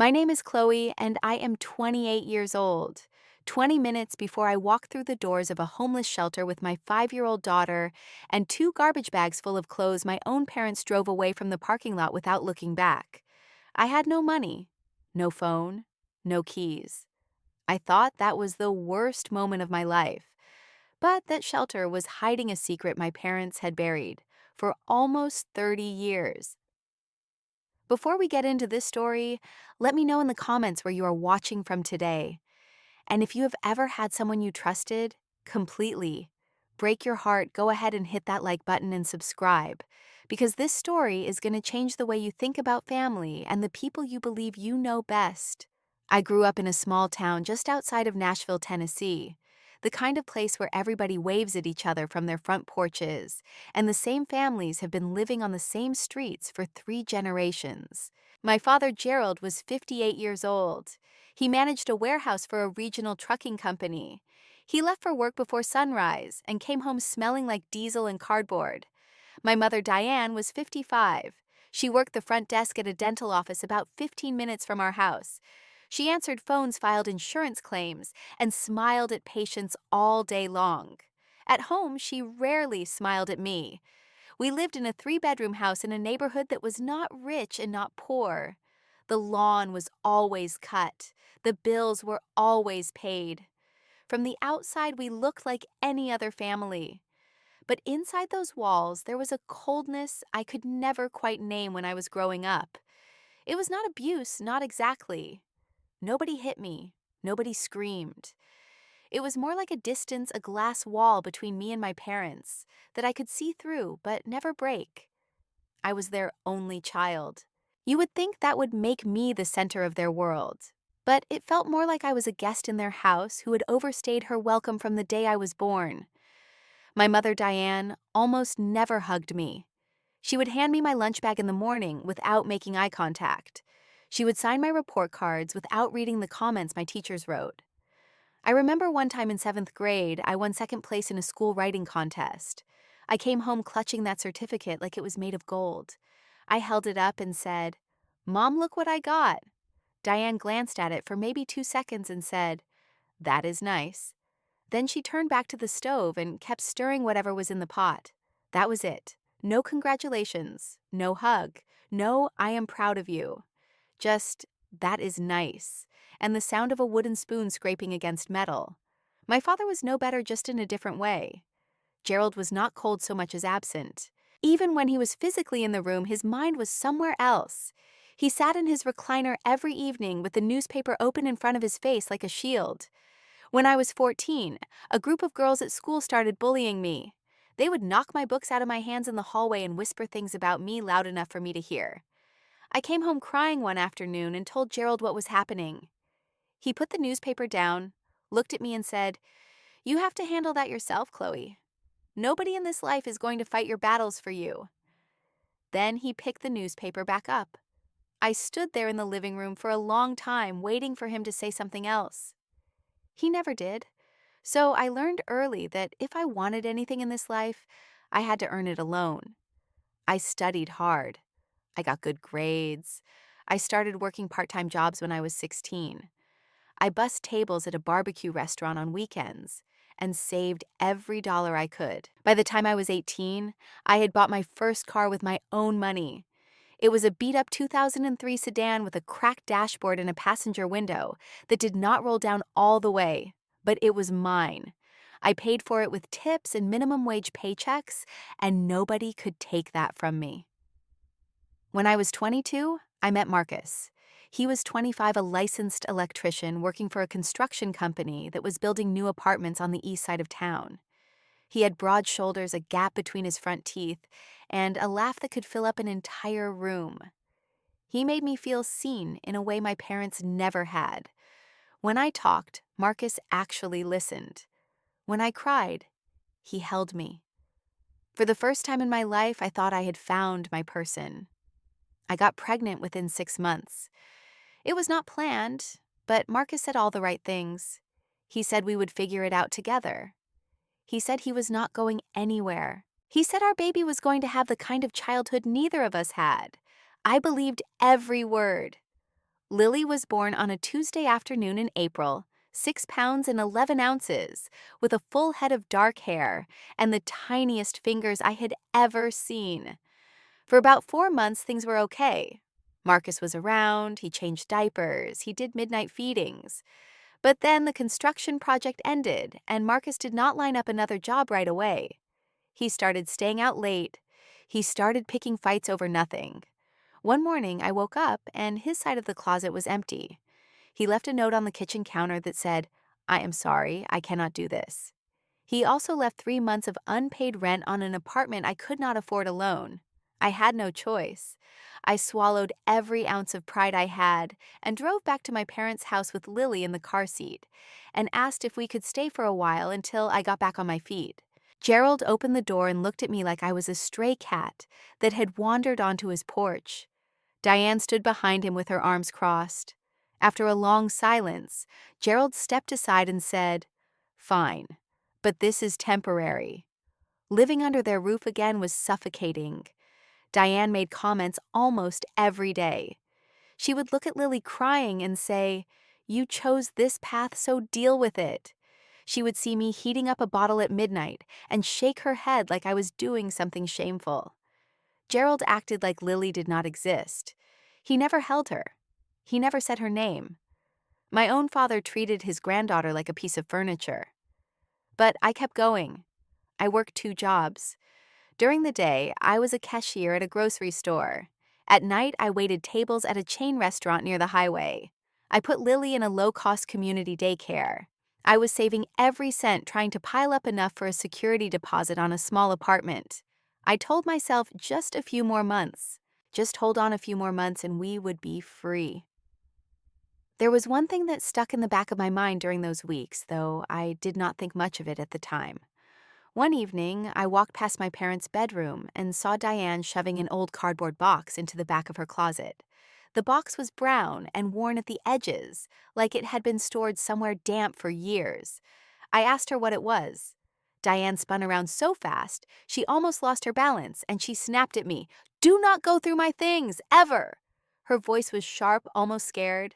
My name is Chloe, and I am 28 years old. 20 minutes before I walked through the doors of a homeless shelter with my 5-year-old daughter and 2 garbage bags full of clothes, my own parents drove away from the parking lot without looking back. I had no money, no phone, no keys. I thought that was the worst moment of my life. But that shelter was hiding a secret my parents had buried for almost 30 years. Before we get into this story, let me know in the comments where you are watching from today. And if you have ever had someone you trusted completely break your heart, go ahead and hit that like button and subscribe, because this story is going to change the way you think about family and the people you believe you know best. I grew up in a small town just outside of Nashville, Tennessee, the kind of place where everybody waves at each other from their front porches, and the same families have been living on the same streets for 3 generations. My father, Gerald, was 58 years old. He managed a warehouse for a regional trucking company. He left for work before sunrise and came home smelling like diesel and cardboard. My mother, Diane, was 55. She worked the front desk at a dental office about 15 minutes from our house. She answered phones, filed insurance claims, and smiled at patients all day long. At home, she rarely smiled at me. We lived in a 3-bedroom house in a neighborhood that was not rich and not poor. The lawn was always cut. The bills were always paid. From the outside, we looked like any other family. But inside those walls, there was a coldness I could never quite name when I was growing up. It was not abuse, not exactly. Nobody hit me. Nobody screamed. It was more like a distance, a glass wall between me and my parents that I could see through but never break. I was their only child. You would think that would make me the center of their world, but it felt more like I was a guest in their house who had overstayed her welcome from the day I was born. My mother, Diane, almost never hugged me. She would hand me my lunch bag in the morning without making eye contact. She would sign my report cards without reading the comments my teachers wrote. I remember one time in 7th grade, I won second place in a school writing contest. I came home clutching that certificate like it was made of gold. I held it up and said, "Mom, look what I got." Diane glanced at it for maybe 2 seconds and said, "That is nice." Then she turned back to the stove and kept stirring whatever was in the pot. That was it. No congratulations, no hug, no "I am proud of you." Just, "That is nice," and the sound of a wooden spoon scraping against metal. My father was no better, just in a different way. Gerald was not cold so much as absent. Even when he was physically in the room, his mind was somewhere else. He sat in his recliner every evening with the newspaper open in front of his face like a shield. When I was 14, a group of girls at school started bullying me. They would knock my books out of my hands in the hallway and whisper things about me loud enough for me to hear. I came home crying one afternoon and told Gerald what was happening. He put the newspaper down, looked at me and said, "You have to handle that yourself, Chloe. Nobody in this life is going to fight your battles for you." Then he picked the newspaper back up. I stood there in the living room for a long time waiting for him to say something else. He never did. So I learned early that if I wanted anything in this life, I had to earn it alone. I studied hard. I got good grades. I started working part-time jobs when I was 16. I bussed tables at a barbecue restaurant on weekends and saved every dollar I could. By the time I was 18, I had bought my first car with my own money. It was a beat-up 2003 sedan with a cracked dashboard and a passenger window that did not roll down all the way, but it was mine. I paid for it with tips and minimum wage paychecks, and nobody could take that from me. When I was 22, I met Marcus. He was 25, a licensed electrician working for a construction company that was building new apartments on the east side of town. He had broad shoulders, a gap between his front teeth, and a laugh that could fill up an entire room. He made me feel seen in a way my parents never had. When I talked, Marcus actually listened. When I cried, he held me. For the first time in my life, I thought I had found my person. I got pregnant within 6 months. It was not planned, but Marcus said all the right things. He said we would figure it out together. He said he was not going anywhere. He said our baby was going to have the kind of childhood neither of us had. I believed every word. Lily was born on a Tuesday afternoon in April, 6 pounds and 11 ounces, with a full head of dark hair and the tiniest fingers I had ever seen. For about 4 months, things were okay. Marcus was around, he changed diapers, he did midnight feedings. But then the construction project ended, and Marcus did not line up another job right away. He started staying out late. He started picking fights over nothing. One morning, I woke up and his side of the closet was empty. He left a note on the kitchen counter that said, "I am sorry, I cannot do this." He also left 3 months of unpaid rent on an apartment I could not afford alone. I had no choice. I swallowed every ounce of pride I had and drove back to my parents' house with Lily in the car seat and asked if we could stay for a while until I got back on my feet. Gerald opened the door and looked at me like I was a stray cat that had wandered onto his porch. Diane stood behind him with her arms crossed. After a long silence, Gerald stepped aside and said, "Fine, but this is temporary." Living under their roof again was suffocating. Diane made comments almost every day. She would look at Lily crying and say, "You chose this path, so deal with it." She would see me heating up a bottle at midnight and shake her head like I was doing something shameful. Gerald acted like Lily did not exist. He never held her. He never said her name. My own father treated his granddaughter like a piece of furniture. But I kept going. I worked 2 jobs. During the day, I was a cashier at a grocery store. At night, I waited tables at a chain restaurant near the highway. I put Lily in a low-cost community daycare. I was saving every cent trying to pile up enough for a security deposit on a small apartment. I told myself just a few more months. Just hold on a few more months and we would be free. There was one thing that stuck in the back of my mind during those weeks, though I did not think much of it at the time. One evening, I walked past my parents' bedroom and saw Diane shoving an old cardboard box into the back of her closet. The box was brown and worn at the edges, like it had been stored somewhere damp for years. I asked her what it was. Diane spun around so fast, she almost lost her balance, and she snapped at me, "Do not go through my things, ever!" Her voice was sharp, almost scared.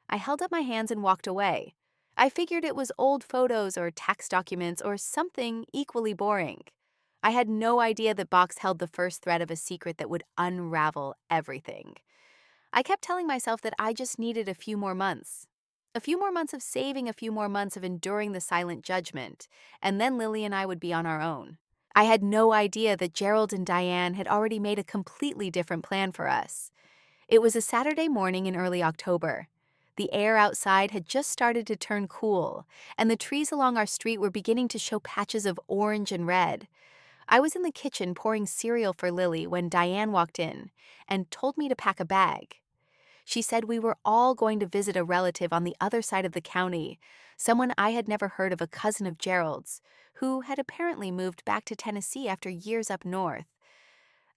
I held up my hands and walked away. I figured it was old photos or tax documents or something equally boring. I had no idea that box held the first thread of a secret that would unravel everything. I kept telling myself that I just needed a few more months. A few more months of saving, a few more months of enduring the silent judgment, and then Lily and I would be on our own. I had no idea that Gerald and Diane had already made a completely different plan for us. It was a Saturday morning in early October. The air outside had just started to turn cool, and the trees along our street were beginning to show patches of orange and red. I was in the kitchen pouring cereal for Lily when Diane walked in and told me to pack a bag. She said we were all going to visit a relative on the other side of the county, someone I had never heard of, a cousin of Gerald's, who had apparently moved back to Tennessee after years up north.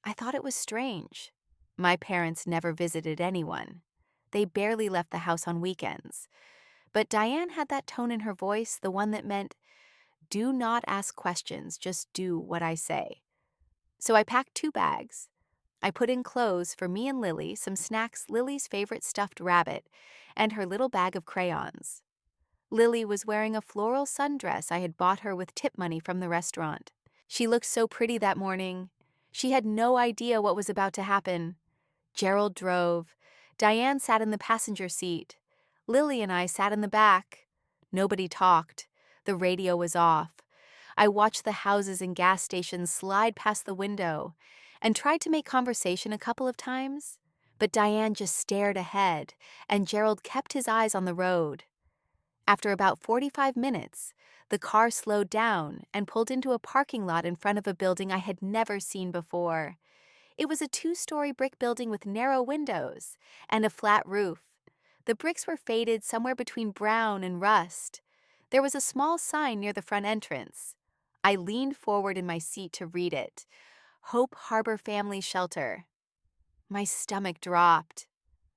I thought it was strange. My parents never visited anyone. They barely left the house on weekends. But Diane had that tone in her voice, the one that meant, "Do not ask questions, just do what I say." So I packed 2 bags. I put in clothes for me and Lily, some snacks, Lily's favorite stuffed rabbit, and her little bag of crayons. Lily was wearing a floral sundress I had bought her with tip money from the restaurant. She looked so pretty that morning. She had no idea what was about to happen. Gerald drove. Diane sat in the passenger seat. Lily and I sat in the back. Nobody talked. The radio was off. I watched the houses and gas stations slide past the window and tried to make conversation a couple of times, but Diane just stared ahead, and Gerald kept his eyes on the road. After about 45 minutes, the car slowed down and pulled into a parking lot in front of a building I had never seen before. It was a 2-story brick building with narrow windows and a flat roof. The bricks were faded somewhere between brown and rust. There was a small sign near the front entrance. I leaned forward in my seat to read it. Hope Harbor Family Shelter. My stomach dropped.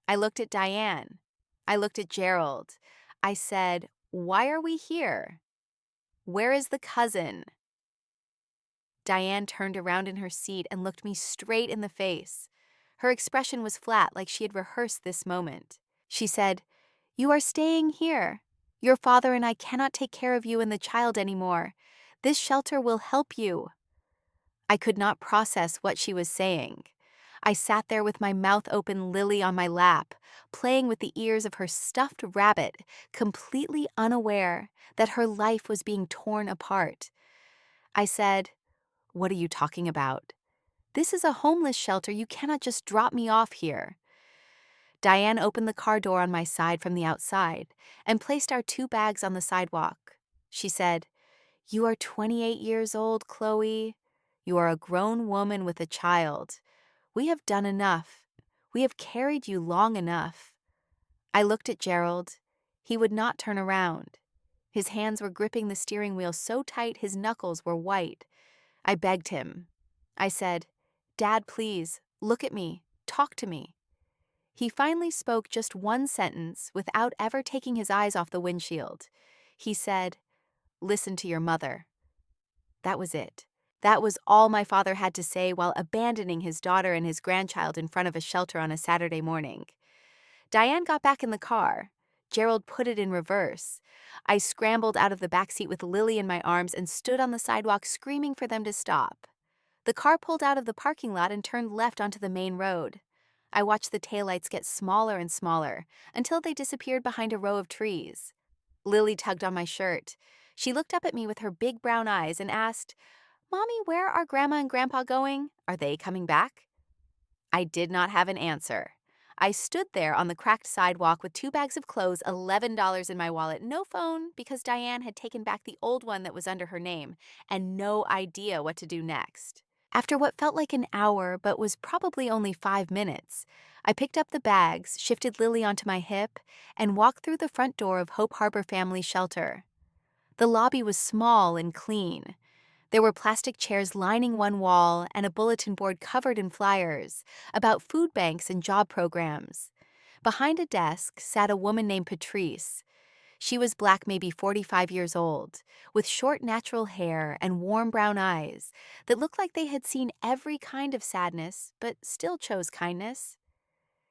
I looked at Diane. I looked at Gerald. I said, "Why are we here? Where is the cousin?" Diane turned around in her seat and looked me straight in the face. Her expression was flat, like she had rehearsed this moment. She said, "You are staying here. Your father and I cannot take care of you and the child anymore. This shelter will help you." I could not process what she was saying. I sat there with my mouth open, Lily on my lap, playing with the ears of her stuffed rabbit, completely unaware that her life was being torn apart. I said, "What are you talking about? This is a homeless shelter. You cannot just drop me off here." Diane opened the car door on my side from the outside and placed our 2 bags on the sidewalk. She said, "You are 28 years old, Chloe. You are a grown woman with a child. We have done enough. We have carried you long enough." I looked at Gerald. He would not turn around. His hands were gripping the steering wheel so tight his knuckles were white. I begged him. I said, "Dad, please, look at me. Talk to me." He finally spoke just one sentence without ever taking his eyes off the windshield. He said, "Listen to your mother." That was it. That was all my father had to say while abandoning his daughter and his grandchild in front of a shelter on a Saturday morning. Diane got back in the car. Gerald put it in reverse. I scrambled out of the backseat with Lily in my arms and stood on the sidewalk screaming for them to stop. The car pulled out of the parking lot and turned left onto the main road. I watched the taillights get smaller and smaller until they disappeared behind a row of trees. Lily tugged on my shirt. She looked up at me with her big brown eyes and asked, "Mommy, where are Grandma and Grandpa going? Are they coming back?" I did not have an answer. I stood there on the cracked sidewalk with 2 bags of clothes, $11 in my wallet, no phone because Diane had taken back the old one that was under her name, and no idea what to do next. After what felt like an hour but was probably only 5 minutes, I picked up the bags, shifted Lily onto my hip, and walked through the front door of Hope Harbor Family Shelter. The lobby was small and clean. There were plastic chairs lining one wall and a bulletin board covered in flyers about food banks and job programs. Behind a desk sat a woman named Patrice. She was black, maybe 45 years old, with short natural hair and warm brown eyes that looked like they had seen every kind of sadness but still chose kindness.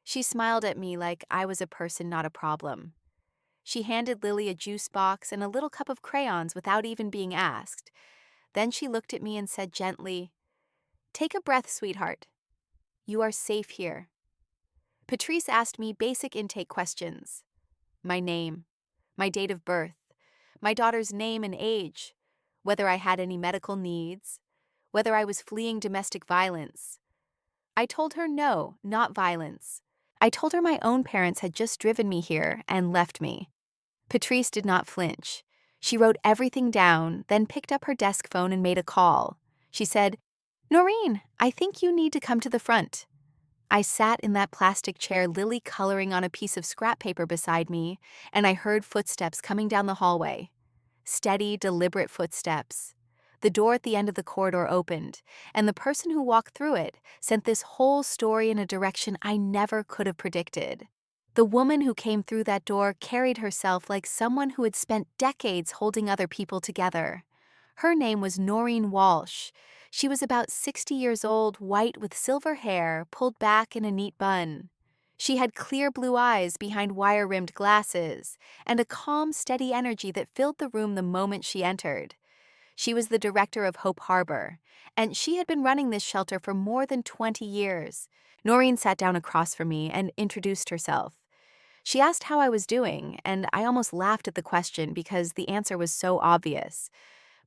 She smiled at me like I was a person, not a problem. She handed Lily a juice box and a little cup of crayons without even being asked. Then she looked at me and said gently, "Take a breath, sweetheart. You are safe here." Patrice asked me basic intake questions. My name, my date of birth, my daughter's name and age, whether I had any medical needs, whether I was fleeing domestic violence. I told her no, not violence. I told her my own parents had just driven me here and left me. Patrice did not flinch. She wrote everything down, then picked up her desk phone and made a call. She said, "Noreen, I think you need to come to the front." I sat in that plastic chair, Lily coloring on a piece of scrap paper beside me, and I heard footsteps coming down the hallway. Steady, deliberate footsteps. The door at the end of the corridor opened, and the person who walked through it sent this whole story in a direction I never could have predicted. The woman who came through that door carried herself like someone who had spent decades holding other people together. Her name was Noreen Walsh. She was about 60 years old, white with silver hair pulled back in a neat bun. She had clear blue eyes behind wire-rimmed glasses and a calm, steady energy that filled the room the moment she entered. She was the director of Hope Harbor, and she had been running this shelter for more than 20 years. Noreen sat down across from me and introduced herself. She asked how I was doing, and I almost laughed at the question because the answer was so obvious.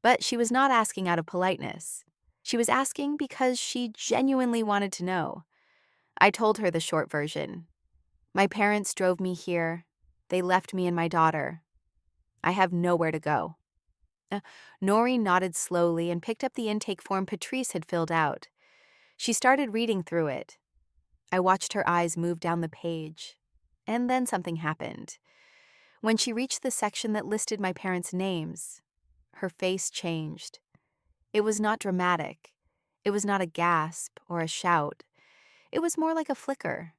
But she was not asking out of politeness. She was asking because she genuinely wanted to know. I told her the short version. My parents drove me here. They left me and my daughter. I have nowhere to go. Noreen nodded slowly and picked up the intake form Patrice had filled out. She started reading through it. I watched her eyes move down the page. And then something happened. When she reached the section that listed my parents' names, her face changed. It was not dramatic. It was not a gasp or a shout. It was more like a flicker.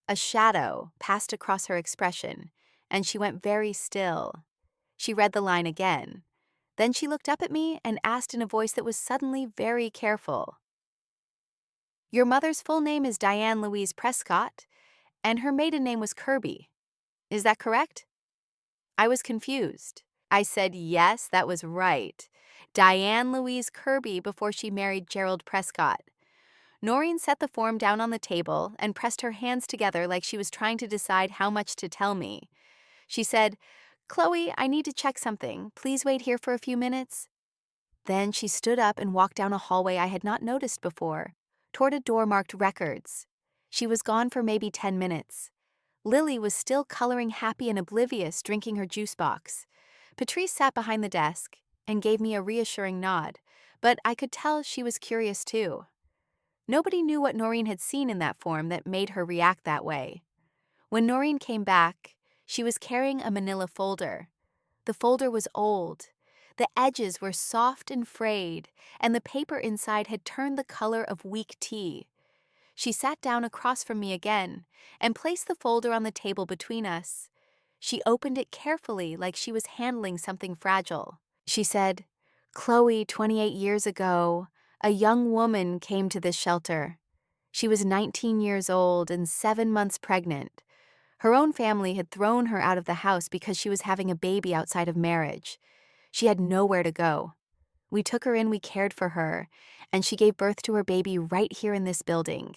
A shadow passed across her expression, and she went very still. She read the line again. Then she looked up at me and asked in a voice that was suddenly very careful. "Your mother's full name is Diane Louise Prescott, and her maiden name was Kirby. Is that correct? I was confused. I said, yes, that was right. Diane Louise Kirby before she married Gerald Prescott. Noreen set the form down on the table and pressed her hands together like she was trying to decide how much to tell me. She said, Chloe, I need to check something. Please wait here for a few minutes. Then she stood up and walked down a hallway I had not noticed before, toward a door marked Records. She was gone for maybe 10 minutes. Lily was still coloring happy and oblivious, drinking her juice box. Patrice sat behind the desk and gave me a reassuring nod, but I could tell she was curious too. Nobody knew what Noreen had seen in that form that made her react that way. When Noreen came back, she was carrying a manila folder. The folder was old. The edges were soft and frayed, and the paper inside had turned the color of weak tea. She sat down across from me again and placed the folder on the table between us. She opened it carefully like she was handling something fragile. She said, Chloe, 28 years ago, a young woman came to this shelter. She was 19 years old and 7 months pregnant. Her own family had thrown her out of the house because she was having a baby outside of marriage. She had nowhere to go. We took her in, we cared for her, and she gave birth to her baby right here in this building.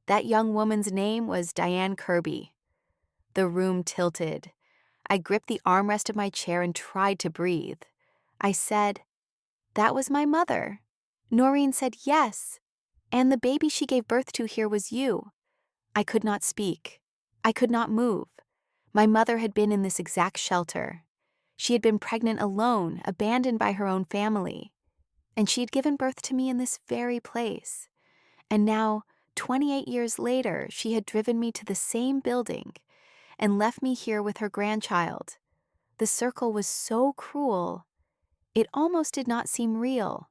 That young woman's name was Diane Kirby. The room tilted. I gripped the armrest of my chair and tried to breathe. I said, that was my mother. Noreen said yes, and the baby she gave birth to here was you. I could not speak. I could not move. My mother had been in this exact shelter. She had been pregnant alone, abandoned by her own family. And she had given birth to me in this very place. And now, 28 years later, she had driven me to the same building and left me here with her grandchild. The circle was so cruel, it almost did not seem real.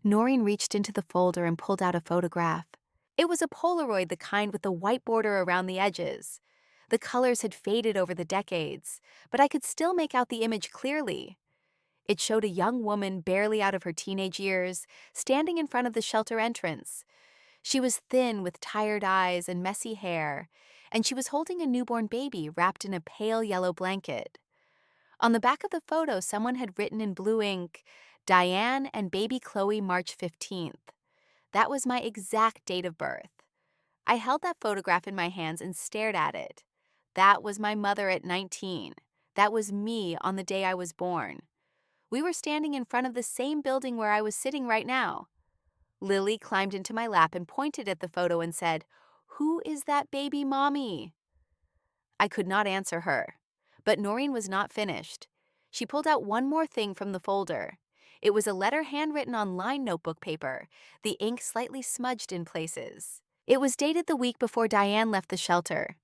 Noreen reached into the folder and pulled out a photograph. It was a Polaroid, the kind with the white border around the edges. The colors had faded over the decades, but I could still make out the image clearly. It showed a young woman barely out of her teenage years, standing in front of the shelter entrance. She was thin with tired eyes and messy hair, and she was holding a newborn baby wrapped in a pale yellow blanket. On the back of the photo, someone had written in blue ink, Diane and baby Chloe, March 15th. That was my exact date of birth. I held that photograph in my hands and stared at it. That was my mother at 19. That was me on the day I was born. We were standing in front of the same building where I was sitting right now. Lily climbed into my lap and pointed at the photo and said, "Who is that baby mommy?" I could not answer her, but Noreen was not finished. She pulled out one more thing from the folder. It was a letter handwritten on lined notebook paper, the ink slightly smudged in places. It was dated the week before Diane left the shelter.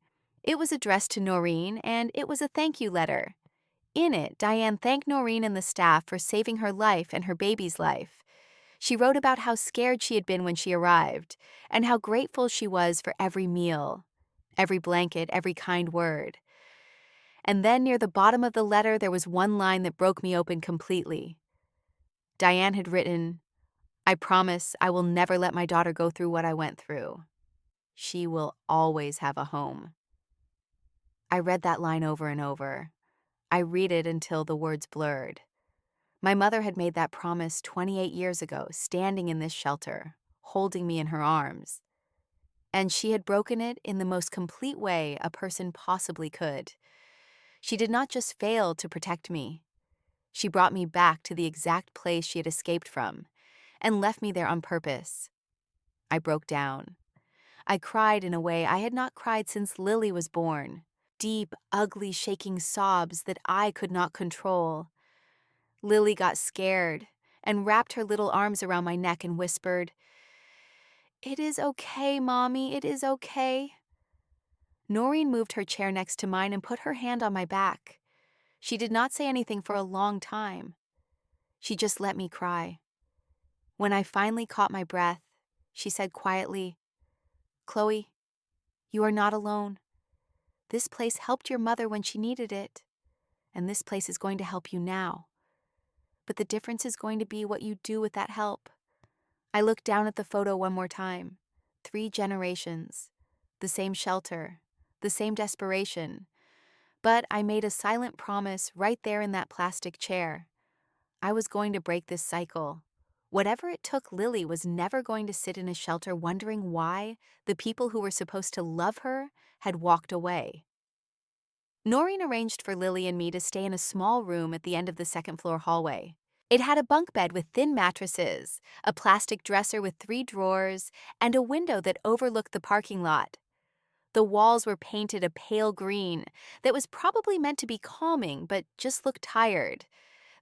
It was addressed to Noreen, and it was a thank you letter. In it, Diane thanked Noreen and the staff for saving her life and her baby's life. She wrote about how scared she had been when she arrived, and how grateful she was for every meal, every blanket, every kind word. And then near the bottom of the letter, there was one line that broke me open completely. Diane had written, "I promise I will never let my daughter go through what I went through. She will always have a home." I read that line over and over. I read it until the words blurred. My mother had made that promise 28 years ago, standing in this shelter, holding me in her arms. And she had broken it in the most complete way a person possibly could. She did not just fail to protect me. She brought me back to the exact place she had escaped from, and left me there on purpose. I broke down. I cried in a way I had not cried since Lily was born. Deep, ugly, shaking sobs that I could not control. Lily got scared and wrapped her little arms around my neck and whispered, "It is okay, Mommy, it is okay." Noreen moved her chair next to mine and put her hand on my back. She did not say anything for a long time. She just let me cry. When I finally caught my breath, she said quietly, "Chloe, you are not alone. This place helped your mother when she needed it, and this place is going to help you now. But the difference is going to be what you do with that help." I looked down at the photo one more time. 3 generations. The same shelter. The same desperation. But I made a silent promise right there in that plastic chair. I was going to break this cycle. Whatever it took, Lily was never going to sit in a shelter wondering why the people who were supposed to love her had walked away. Noreen arranged for Lily and me to stay in a small room at the end of the second-floor hallway. It had a bunk bed with thin mattresses, a plastic dresser with 3 drawers, and a window that overlooked the parking lot. The walls were painted a pale green that was probably meant to be calming but just looked tired.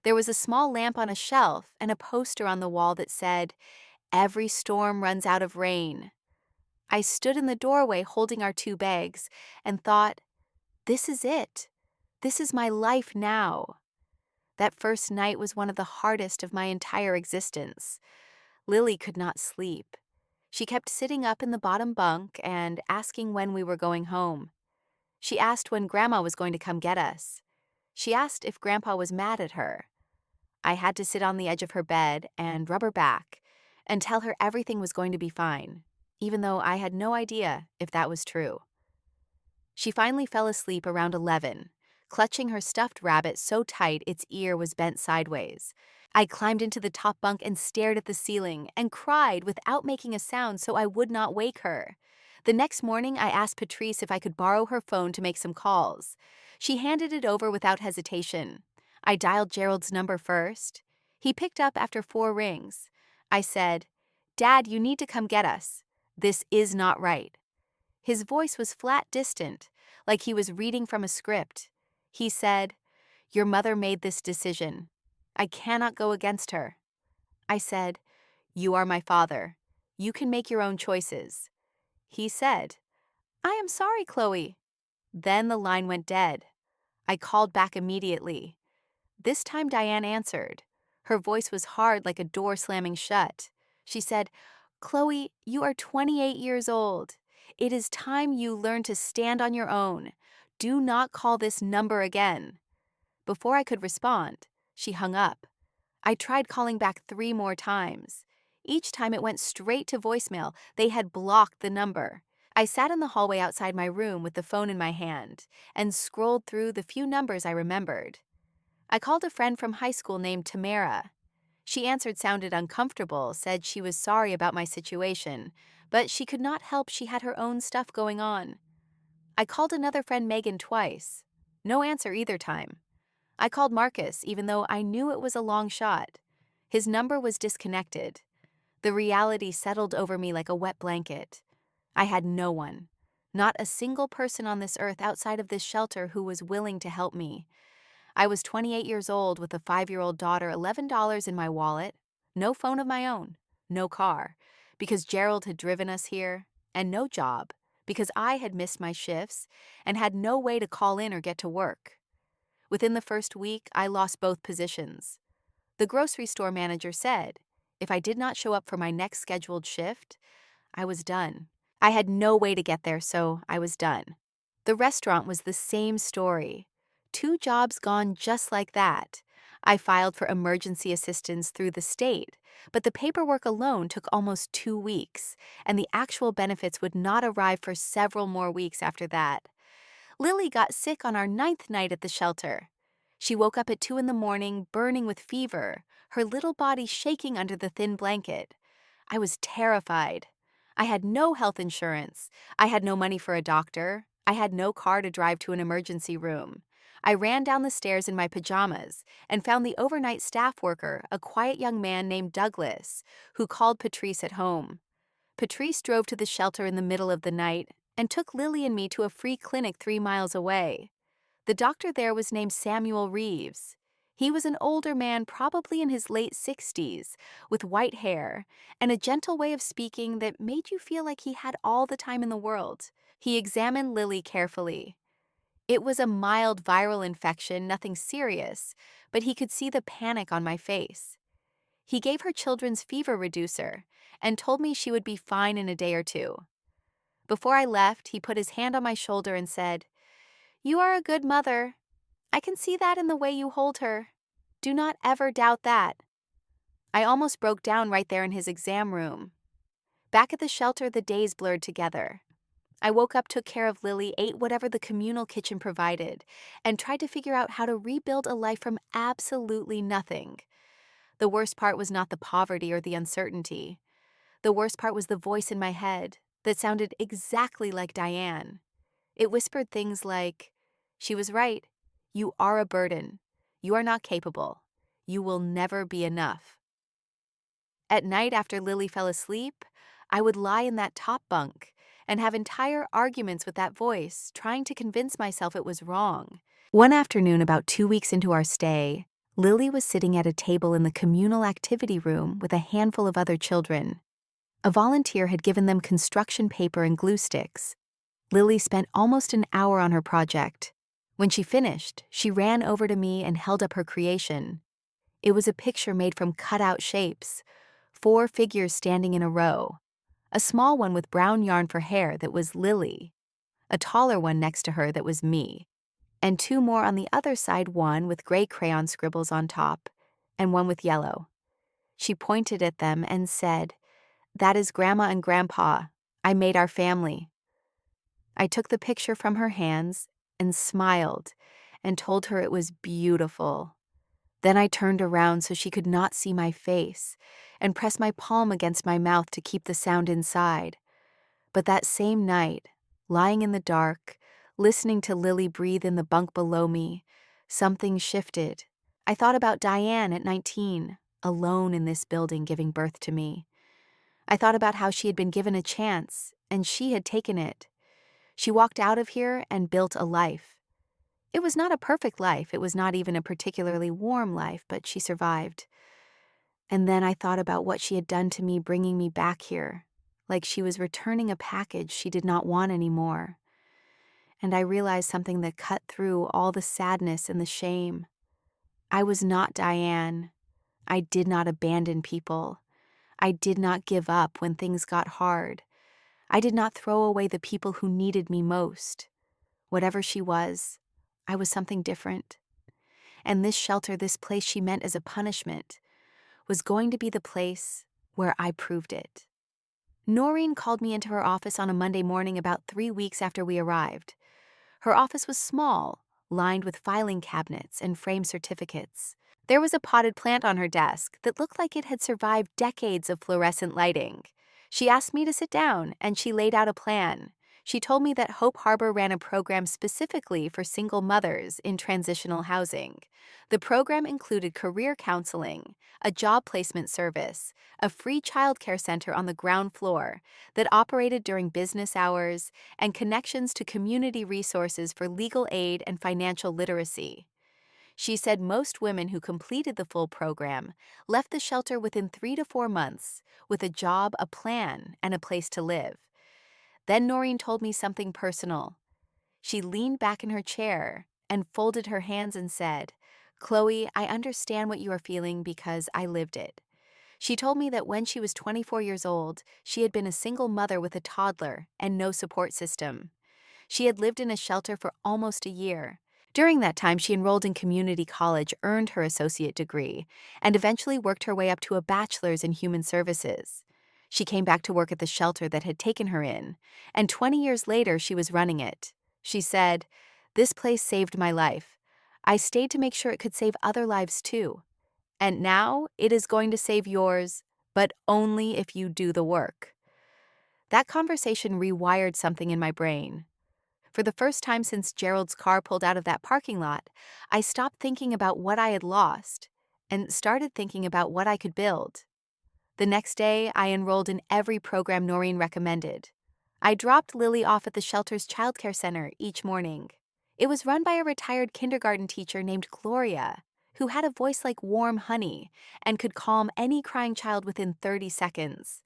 There was a small lamp on a shelf and a poster on the wall that said, "Every storm runs out of rain." I stood in the doorway holding our 2 bags and thought, this is it. This is my life now. That first night was one of the hardest of my entire existence. Lily could not sleep. She kept sitting up in the bottom bunk and asking when we were going home. She asked when Grandma was going to come get us. She asked if Grandpa was mad at her. I had to sit on the edge of her bed and rub her back and tell her everything was going to be fine, even though I had no idea if that was true. She finally fell asleep around 11, clutching her stuffed rabbit so tight its ear was bent sideways. I climbed into the top bunk and stared at the ceiling and cried without making a sound so I would not wake her. The next morning, I asked Patrice if I could borrow her phone to make some calls. She handed it over without hesitation. I dialed Gerald's number first. He picked up after 4 rings. I said, "Dad, you need to come get us. This is not right." His voice was flat distant, like he was reading from a script. He said, "Your mother made this decision. I cannot go against her." I said, "You are my father. You can make your own choices." He said, "I am sorry, Chloe." Then the line went dead. I called back immediately. This time Diane answered. Her voice was hard like a door slamming shut. She said, "Chloe, you are 28 years old. It is time you learn to stand on your own. Do not call this number again." Before I could respond, she hung up. I tried calling back 3 more times. Each time it went straight to voicemail. They had blocked the number. I sat in the hallway outside my room with the phone in my hand and scrolled through the few numbers I remembered. I called a friend from high school named Tamara. She answered, sounded uncomfortable, said she was sorry about my situation, but she could not help she had her own stuff going on. I called another friend, Megan, twice. No answer either time. I called Marcus, even though I knew it was a long shot. His number was disconnected. The reality settled over me like a wet blanket. I had no one, not a single person on this earth outside of this shelter who was willing to help me. I was 28 years old with a 5-year-old daughter, $11 in my wallet, no phone of my own, no car, because Gerald had driven us here, and no job, because I had missed my shifts and had no way to call in or get to work. Within the first week, I lost both positions. The grocery store manager said, if I did not show up for my next scheduled shift, I was done. I had no way to get there, so I was done. The restaurant was the same story. 2 jobs gone just like that. I filed for emergency assistance through the state, but the paperwork alone took almost 2 weeks, and the actual benefits would not arrive for several more weeks after that. Lily got sick on our 9th night at the shelter. She woke up at 2 in the morning, burning with fever, her little body shaking under the thin blanket. I was terrified. I had no health insurance. I had no money for a doctor. I had no car to drive to an emergency room. I ran down the stairs in my pajamas and found the overnight staff worker, a quiet young man named Douglas, who called Patrice at home. Patrice drove to the shelter in the middle of the night and took Lily and me to a free clinic 3 miles away. The doctor there was named Samuel Reeves. He was an older man, probably in his late 60s, with white hair and a gentle way of speaking that made you feel like he had all the time in the world. He examined Lily carefully. It was a mild viral infection, nothing serious, but he could see the panic on my face. He gave her children's fever reducer and told me she would be fine in a day or 2. Before I left, he put his hand on my shoulder and said, "You are a good mother. I can see that in the way you hold her. Do not ever doubt that." I almost broke down right there in his exam room. Back at the shelter, the days blurred together. I woke up, took care of Lily, ate whatever the communal kitchen provided, and tried to figure out how to rebuild a life from absolutely nothing. The worst part was not the poverty or the uncertainty. The worst part was the voice in my head that sounded exactly like Diane. It whispered things like, "She was right. You are a burden. You are not capable. You will never be enough." At night after Lily fell asleep, I would lie in that top bunk and have entire arguments with that voice, trying to convince myself it was wrong. One afternoon, about 2 weeks into our stay, Lily was sitting at a table in the communal activity room with a handful of other children. A volunteer had given them construction paper and glue sticks. Lily spent almost an hour on her project. When she finished, she ran over to me and held up her creation. It was a picture made from cut-out shapes, 4 figures standing in a row. A small one with brown yarn for hair that was Lily, a taller one next to her that was me, and 2 more on the other side, one with gray crayon scribbles on top, and one with yellow. She pointed at them and said, "That is Grandma and Grandpa. I made our family." I took the picture from her hands and smiled and told her it was beautiful. Then I turned around so she could not see my face and pressed my palm against my mouth to keep the sound inside. But that same night, lying in the dark, listening to Lily breathe in the bunk below me, something shifted. I thought about Diane at 19, alone in this building giving birth to me. I thought about how she had been given a chance, and she had taken it. She walked out of here and built a life. It was not a perfect life, it was not even a particularly warm life, but she survived. And then I thought about what she had done to me bringing me back here, like she was returning a package she did not want anymore. And I realized something that cut through all the sadness and the shame. I was not Diane. I did not abandon people. I did not give up when things got hard. I did not throw away the people who needed me most. Whatever she was something different. And this shelter, this place she meant as a punishment, was going to be the place where I proved it. Noreen called me into her office on a Monday morning about 3 weeks after we arrived. Her office was small, lined with filing cabinets and framed certificates. There was a potted plant on her desk that looked like it had survived decades of fluorescent lighting. She asked me to sit down, and she laid out a plan. She told me that Hope Harbor ran a program specifically for single mothers in transitional housing. The program included career counseling, a job placement service, a free childcare center on the ground floor that operated during business hours, and connections to community resources for legal aid and financial literacy. She said most women who completed the full program left the shelter within 3 to 4 months with a job, a plan, and a place to live. Then Noreen told me something personal. She leaned back in her chair and folded her hands and said, "Chloe, I understand what you are feeling because I lived it." She told me that when she was 24 years old, she had been a single mother with a toddler and no support system. She had lived in a shelter for almost a year. During that time, she enrolled in community college, earned her associate degree, and eventually worked her way up to a bachelor's in human services. She came back to work at the shelter that had taken her in, and 20 years later, she was running it. She said, "This place saved my life. I stayed to make sure it could save other lives too. And now it is going to save yours, but only if you do the work." That conversation rewired something in my brain. For the first time since Gerald's car pulled out of that parking lot, I stopped thinking about what I had lost and started thinking about what I could build. The next day, I enrolled in every program Noreen recommended. I dropped Lily off at the shelter's childcare center each morning. It was run by a retired kindergarten teacher named Gloria, who had a voice like warm honey and could calm any crying child within 30 seconds.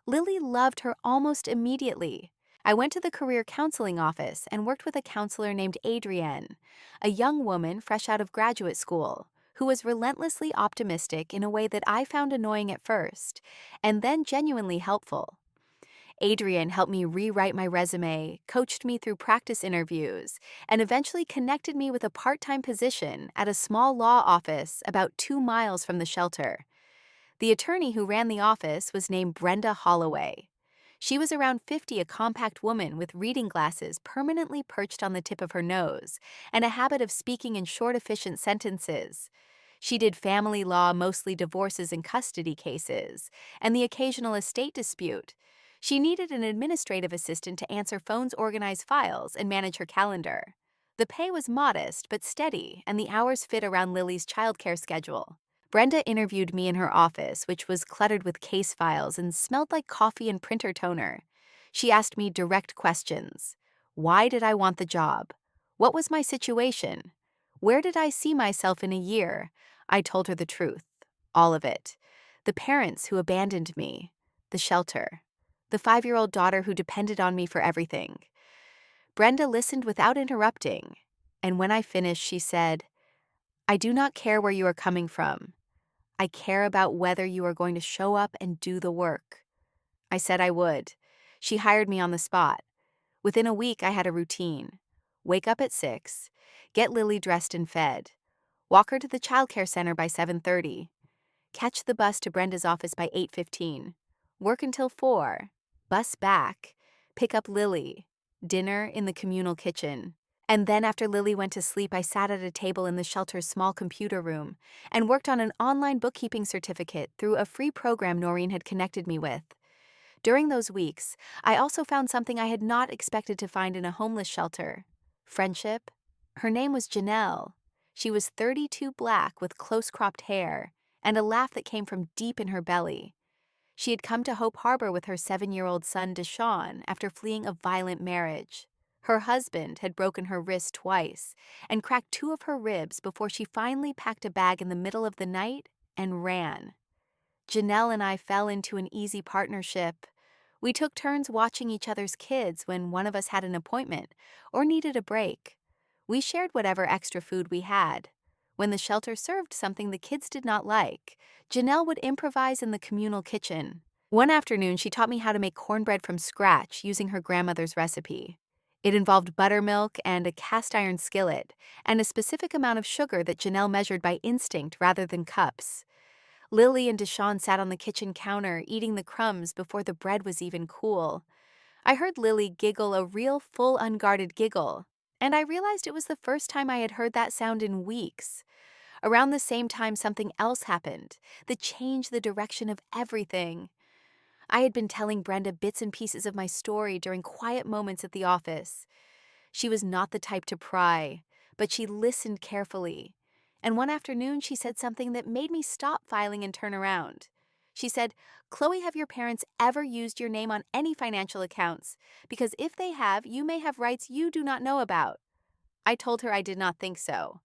Lily loved her almost immediately. I went to the career counseling office and worked with a counselor named Adrienne, a young woman fresh out of graduate school, who was relentlessly optimistic in a way that I found annoying at first, and then genuinely helpful. Adrienne helped me rewrite my resume, coached me through practice interviews, and eventually connected me with a part-time position at a small law office about 2 miles from the shelter. The attorney who ran the office was named Brenda Holloway. She was around 50, a compact woman with reading glasses permanently perched on the tip of her nose, and a habit of speaking in short, efficient sentences. She did family law, mostly divorces and custody cases, and the occasional estate dispute. She needed an administrative assistant to answer phones, organize files, and manage her calendar. The pay was modest but steady, and the hours fit around Lily's childcare schedule. Brenda interviewed me in her office, which was cluttered with case files and smelled like coffee and printer toner. She asked me direct questions. Why did I want the job? What was my situation? Where did I see myself in a year? I told her the truth. All of it. The parents who abandoned me. The shelter. The 5-year-old daughter who depended on me for everything. Brenda listened without interrupting, and when I finished, she said, I do not care where you are coming from. I care about whether you are going to show up and do the work. I said I would. She hired me on the spot. Within a week, I had a routine. Wake up at 6, get Lily dressed and fed, walk her to the childcare center by 7:30, catch the bus to Brenda's office by 8:15, work until 4, bus back, pick up Lily, dinner in the communal kitchen. And then after Lily went to sleep, I sat at a table in the shelter's small computer room and worked on an online bookkeeping certificate through a free program Noreen had connected me with. During those weeks, I also found something I had not expected to find in a homeless shelter: friendship. Her name was Janelle. She was 32, black with close-cropped hair and a laugh that came from deep in her belly. She had come to Hope Harbor with her 7-year-old son, Deshaun, after fleeing a violent marriage. Her husband had broken her wrist twice and cracked 2 of her ribs before she finally packed a bag in the middle of the night and ran. Janelle and I fell into an easy partnership. We took turns watching each other's kids when one of us had an appointment or needed a break. We shared whatever extra food we had. When the shelter served something the kids did not like, Janelle would improvise in the communal kitchen. One afternoon, she taught me how to make cornbread from scratch using her grandmother's recipe. It involved buttermilk and a cast iron skillet, and a specific amount of sugar that Janelle measured by instinct rather than cups. Lily and Deshaun sat on the kitchen counter, eating the crumbs before the bread was even cool. I heard Lily giggle, a real full unguarded giggle, and I realized it was the first time I had heard that sound in weeks. Around the same time, something else happened that changed the direction of everything. I had been telling Brenda bits and pieces of my story during quiet moments at the office. She was not the type to pry, but she listened carefully. And one afternoon, she said something that made me stop filing and turn around. She said, Chloe, have your parents ever used your name on any financial accounts? Because if they have, you may have rights you do not know about. I told her I did not think so.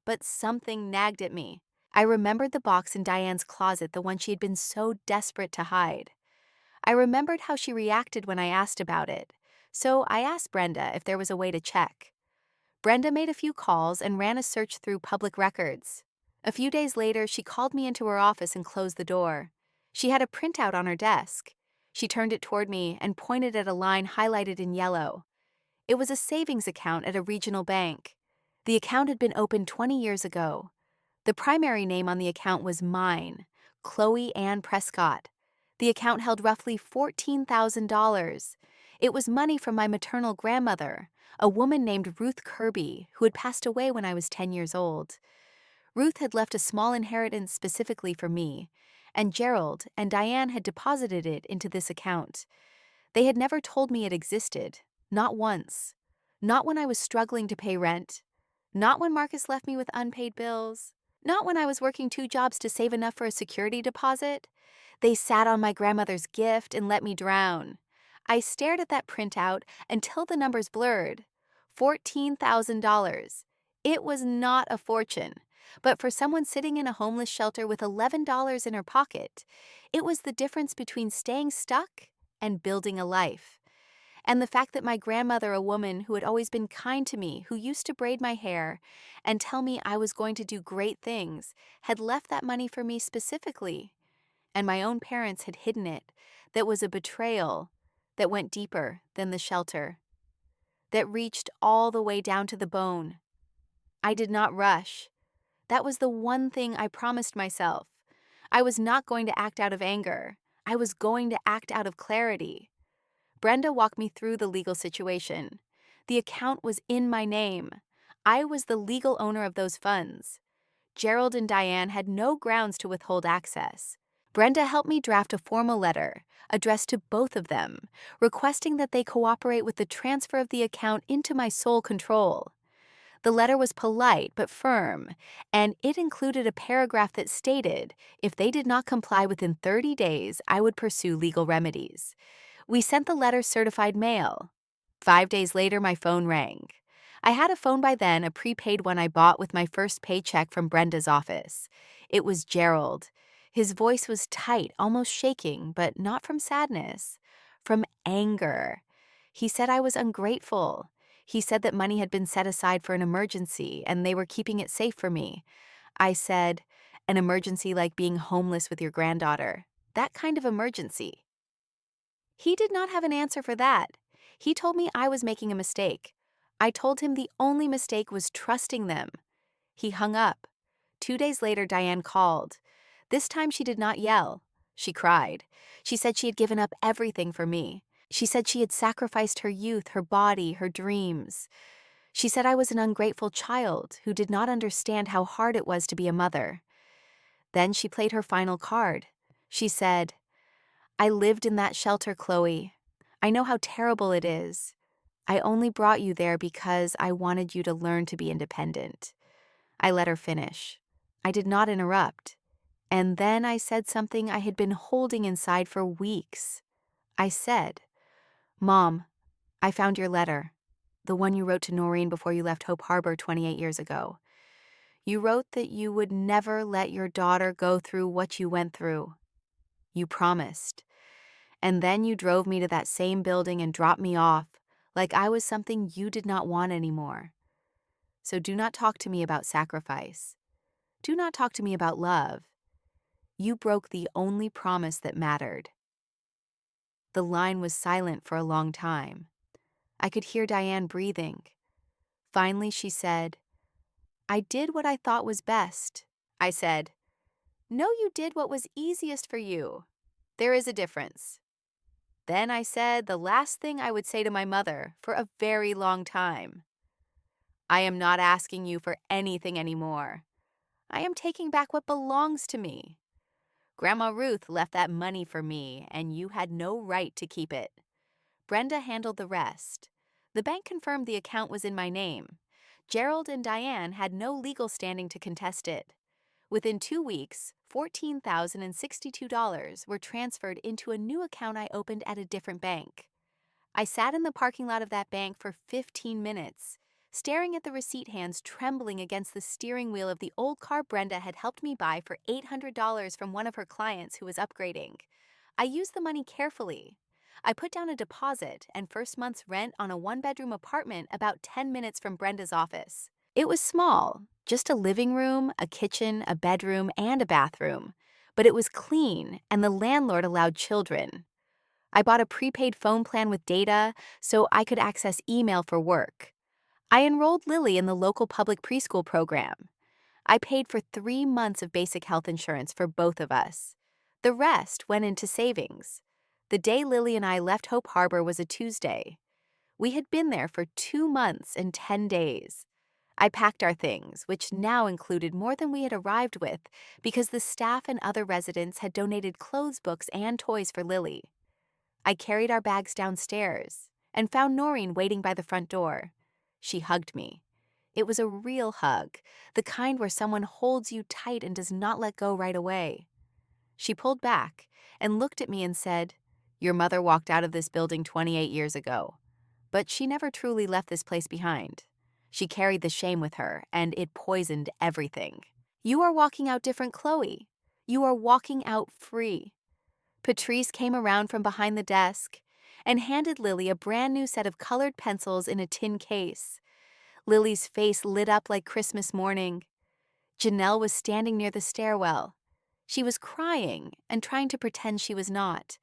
But something nagged at me. I remembered the box in Diane's closet, the one she had been so desperate to hide. I remembered how she reacted when I asked about it, so I asked Brenda if there was a way to check. Brenda made a few calls and ran a search through public records. A few days later, she called me into her office and closed the door. She had a printout on her desk. She turned it toward me and pointed at a line highlighted in yellow. It was a savings account at a regional bank. The account had been opened 20 years ago. The primary name on the account was mine, Chloe Ann Prescott. The account held roughly $14,000. It was money from my maternal grandmother, a woman named Ruth Kirby, who had passed away when I was 10 years old. Ruth had left a small inheritance specifically for me, and Gerald and Diane had deposited it into this account. They had never told me it existed, not once. Not when I was struggling to pay rent. Not when Marcus left me with unpaid bills. Not when I was working 2 jobs to save enough for a security deposit. They sat on my grandmother's gift and let me drown. I stared at that printout until the numbers blurred. $14,000. It was not a fortune, but for someone sitting in a homeless shelter with $11 in her pocket, it was the difference between staying stuck and building a life. And the fact that my grandmother, a woman who had always been kind to me, who used to braid my hair and tell me I was going to do great things, had left that money for me specifically. And my own parents had hidden it. That was a betrayal that went deeper than the shelter, that reached all the way down to the bone. I did not rush. That was the one thing I promised myself. I was not going to act out of anger. I was going to act out of clarity. Brenda walked me through the legal situation. The account was in my name. I was the legal owner of those funds. Gerald and Diane had no grounds to withhold access. Brenda helped me draft a formal letter, addressed to both of them, requesting that they cooperate with the transfer of the account into my sole control. The letter was polite but firm, and it included a paragraph that stated if they did not comply within 30 days, I would pursue legal remedies. We sent the letter certified mail. 5 days later, my phone rang. I had a phone by then, a prepaid one I bought with my first paycheck from Brenda's office. It was Gerald. His voice was tight, almost shaking, but not from sadness, from anger. He said I was ungrateful. He said that money had been set aside for an emergency and they were keeping it safe for me. I said, an emergency like being homeless with your granddaughter. That kind of emergency. He did not have an answer for that. He told me I was making a mistake. I told him the only mistake was trusting them. He hung up. 2 days later, Diane called. This time she did not yell. She cried. She said she had given up everything for me. She said she had sacrificed her youth, her body, her dreams. She said I was an ungrateful child who did not understand how hard it was to be a mother. Then she played her final card. She said, I lived in that shelter, Chloe. I know how terrible it is. I only brought you there because I wanted you to learn to be independent. I let her finish. I did not interrupt. And then I said something I had been holding inside for weeks. I said, Mom, I found your letter, the one you wrote to Noreen before you left Hope Harbor 28 years ago. You wrote that you would never let your daughter go through what you went through. You promised. And then you drove me to that same building and dropped me off, like I was something you did not want anymore. So do not talk to me about sacrifice. Do not talk to me about love. You broke the only promise that mattered. The line was silent for a long time. I could hear Diane breathing. Finally, she said, I did what I thought was best. I said, No, you did what was easiest for you. There is a difference. Then I said the last thing I would say to my mother for a very long time. I am not asking you for anything anymore. I am taking back what belongs to me. Grandma Ruth left that money for me, and you had no right to keep it. Brenda handled the rest. The bank confirmed the account was in my name. Gerald and Diane had no legal standing to contest it. Within 2 weeks, $14,062 were transferred into a new account I opened at a different bank. I sat in the parking lot of that bank for 15 minutes, staring at the receipt hands trembling against the steering wheel of the old car Brenda had helped me buy for $800 from one of her clients who was upgrading. I used the money carefully. I put down a deposit and first month's rent on a one-bedroom apartment about 10 minutes from Brenda's office. It was small, just a living room, a kitchen, a bedroom, and a bathroom. But it was clean, and the landlord allowed children. I bought a prepaid phone plan with data so I could access email for work. I enrolled Lily in the local public preschool program. I paid for 3 months of basic health insurance for both of us. The rest went into savings. The day Lily and I left Hope Harbor was a Tuesday. We had been there for 2 months and 10 days. I packed our things, which now included more than we had arrived with, because the staff and other residents had donated clothes, books, and toys for Lily. I carried our bags downstairs and found Noreen waiting by the front door. She hugged me. It was a real hug, the kind where someone holds you tight and does not let go right away. She pulled back and looked at me and said, Your mother walked out of this building 28 years ago, but she never truly left this place behind. She carried the shame with her, and it poisoned everything. You are walking out different, Chloe. You are walking out free. Patrice came around from behind the desk and handed Lily a brand new set of colored pencils in a tin case. Lily's face lit up like Christmas morning. Janelle was standing near the stairwell. She was crying and trying to pretend she was not.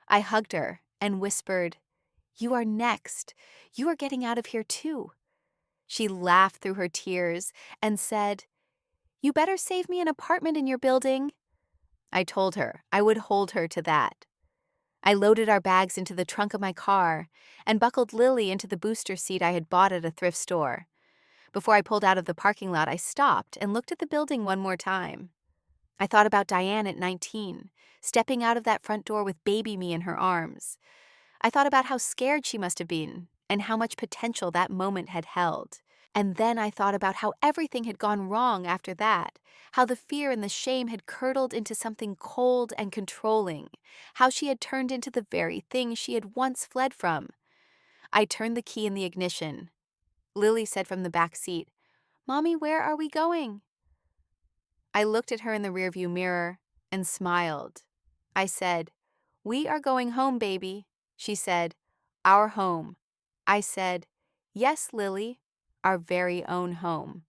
I hugged her and whispered, You are next. You are getting out of here too. She laughed through her tears and said, You better save me an apartment in your building. I told her I would hold her to that. I loaded our bags into the trunk of my car and buckled Lily into the booster seat I had bought at a thrift store. Before I pulled out of the parking lot, I stopped and looked at the building one more time. I thought about Diane at 19, stepping out of that front door with baby me in her arms. I thought about how scared she must have been and how much potential that moment had held. And then I thought about how everything had gone wrong after that, how the fear and the shame had curdled into something cold and controlling, how she had turned into the very thing she had once fled from. I turned the key in the ignition. Lily said from the back seat, "Mommy, where are we going?" I looked at her in the rearview mirror and smiled. I said, "We are going home, baby." She said, "Our home." I said, "Yes, Lily, our very own home."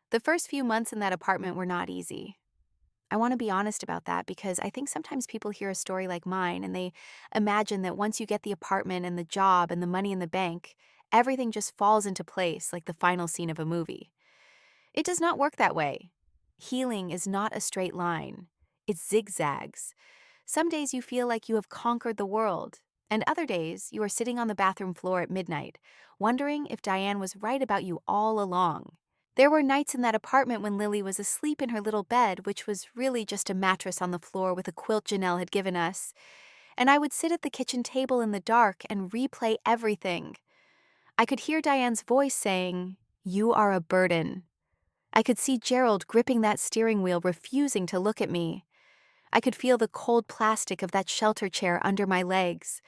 The first few months in that apartment were not easy. I want to be honest about that because I think sometimes people hear a story like mine and they imagine that once you get the apartment and the job and the money in the bank, everything just falls into place like the final scene of a movie. It does not work that way. Healing is not a straight line. It zigzags. Some days you feel like you have conquered the world, and other days you are sitting on the bathroom floor at midnight, wondering if Diane was right about you all along. There were nights in that apartment when Lily was asleep in her little bed, which was really just a mattress on the floor with a quilt Janelle had given us, and I would sit at the kitchen table in the dark and replay everything. I could hear Diane's voice saying, "You are a burden." I could see Gerald gripping that steering wheel, refusing to look at me. I could feel the cold plastic of that shelter chair under my legs.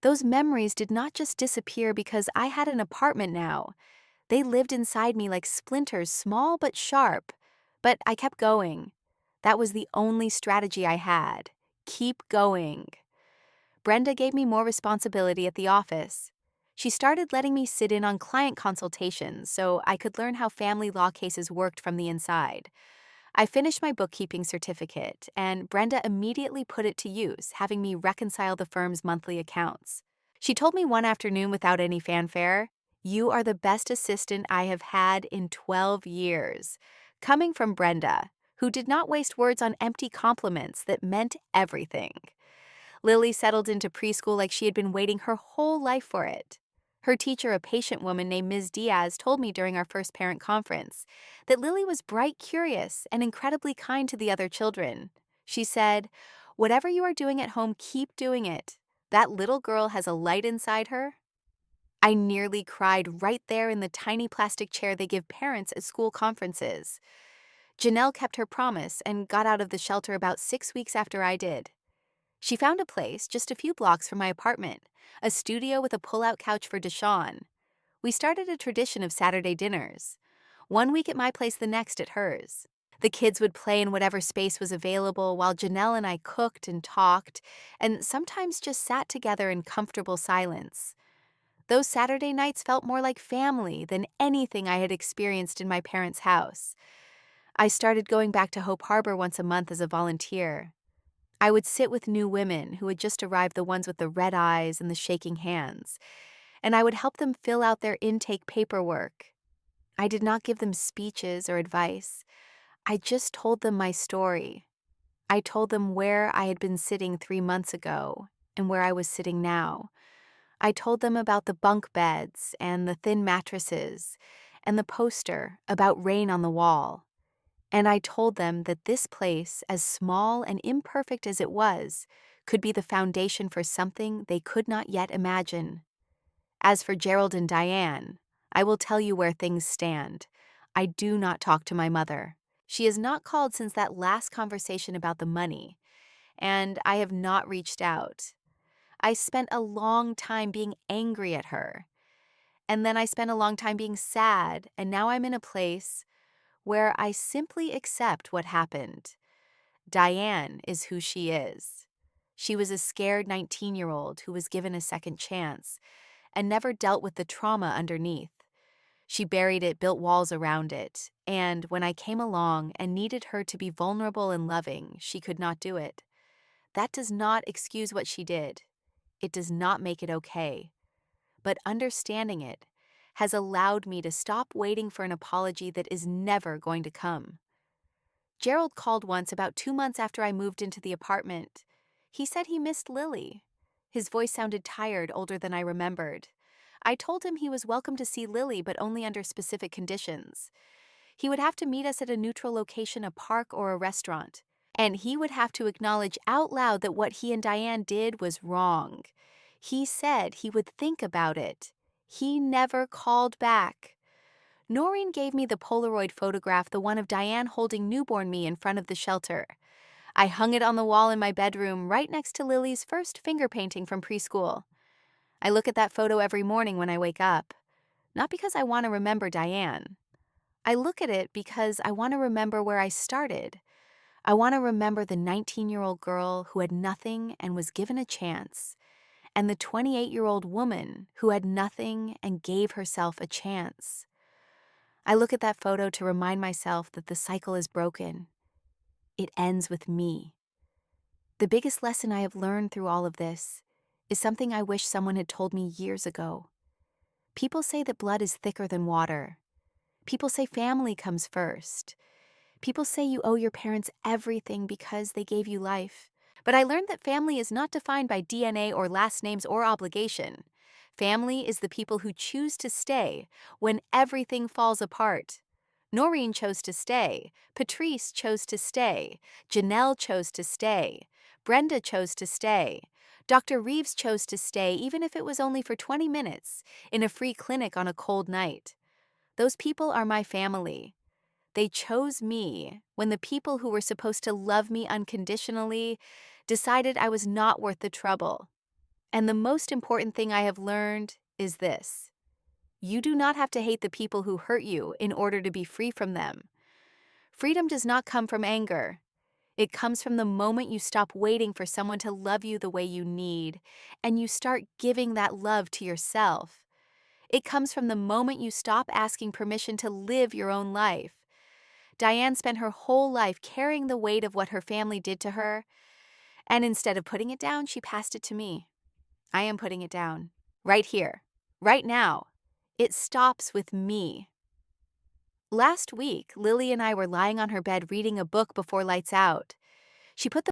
Those memories did not just disappear because I had an apartment now. They lived inside me like splinters, small but sharp. But I kept going. That was the only strategy I had. Keep going. Brenda gave me more responsibility at the office. She started letting me sit in on client consultations so I could learn how family law cases worked from the inside. I finished my bookkeeping certificate, and Brenda immediately put it to use, having me reconcile the firm's monthly accounts. She told me one afternoon without any fanfare, "You are the best assistant I have had in 12 years." Coming from Brenda, who did not waste words on empty compliments that meant everything. Lily settled into preschool like she had been waiting her whole life for it. Her teacher, a patient woman named Ms. Diaz, told me during our first parent conference that Lily was bright, curious, and incredibly kind to the other children. She said, "Whatever you are doing at home, keep doing it. That little girl has a light inside her." I nearly cried right there in the tiny plastic chair they give parents at school conferences. Janelle kept her promise and got out of the shelter about 6 weeks after I did. She found a place just a few blocks from my apartment, a studio with a pull-out couch for Deshawn. We started a tradition of Saturday dinners. One week at my place, the next at hers. The kids would play in whatever space was available while Janelle and I cooked and talked, and sometimes just sat together in comfortable silence. Those Saturday nights felt more like family than anything I had experienced in my parents' house. I started going back to Hope Harbor once a month as a volunteer. I would sit with new women who had just arrived, the ones with the red eyes and the shaking hands, and I would help them fill out their intake paperwork. I did not give them speeches or advice. I just told them my story. I told them where I had been sitting 3 months ago and where I was sitting now. I told them about the bunk beds and the thin mattresses and the poster about rain on the wall. And I told them that this place, as small and imperfect as it was, could be the foundation for something they could not yet imagine. As for Gerald and Diane, I will tell you where things stand. I do not talk to my mother. She has not called since that last conversation about the money, and I have not reached out. I spent a long time being angry at her, and then I spent a long time being sad, and now I'm in a place where I simply accept what happened. Diane is who she is. She was a scared 19-year-old who was given a second chance and never dealt with the trauma underneath. She buried it, built walls around it, and when I came along and needed her to be vulnerable and loving, she could not do it. That does not excuse what she did. It does not make it okay. But understanding it has allowed me to stop waiting for an apology that is never going to come. Gerald called once about 2 months after I moved into the apartment. He said he missed Lily. His voice sounded tired, older than I remembered. I told him he was welcome to see Lily, but only under specific conditions. He would have to meet us at a neutral location, a park or a restaurant. And he would have to acknowledge out loud that what he and Diane did was wrong. He said he would think about it. He never called back. Noreen gave me the Polaroid photograph, the one of Diane holding newborn me in front of the shelter. I hung it on the wall in my bedroom right next to Lily's first finger painting from preschool. I look at that photo every morning when I wake up. Not because I want to remember Diane. I look at it because I want to remember where I started. I want to remember the 19-year-old girl who had nothing and was given a chance, and the 28-year-old woman who had nothing and gave herself a chance. I look at that photo to remind myself that the cycle is broken. It ends with me. The biggest lesson I have learned through all of this is something I wish someone had told me years ago. People say that blood is thicker than water. People say family comes first. People say you owe your parents everything because they gave you life. But I learned that family is not defined by DNA or last names or obligation. Family is the people who choose to stay when everything falls apart. Noreen chose to stay. Patrice chose to stay. Janelle chose to stay. Brenda chose to stay. Dr. Reeves chose to stay, even if it was only for 20 minutes, in a free clinic on a cold night. Those people are my family. They chose me when the people who were supposed to love me unconditionally decided I was not worth the trouble. And the most important thing I have learned is this: you do not have to hate the people who hurt you in order to be free from them. Freedom does not come from anger. It comes from the moment you stop waiting for someone to love you the way you need, and you start giving that love to yourself. It comes from the moment you stop asking permission to live your own life. Diane spent her whole life carrying the weight of what her family did to her, and instead of putting it down, she passed it to me. I am putting it down. Right here. Right now. It stops with me. Last week, Lily and I were lying on her bed reading a book before lights out. She put the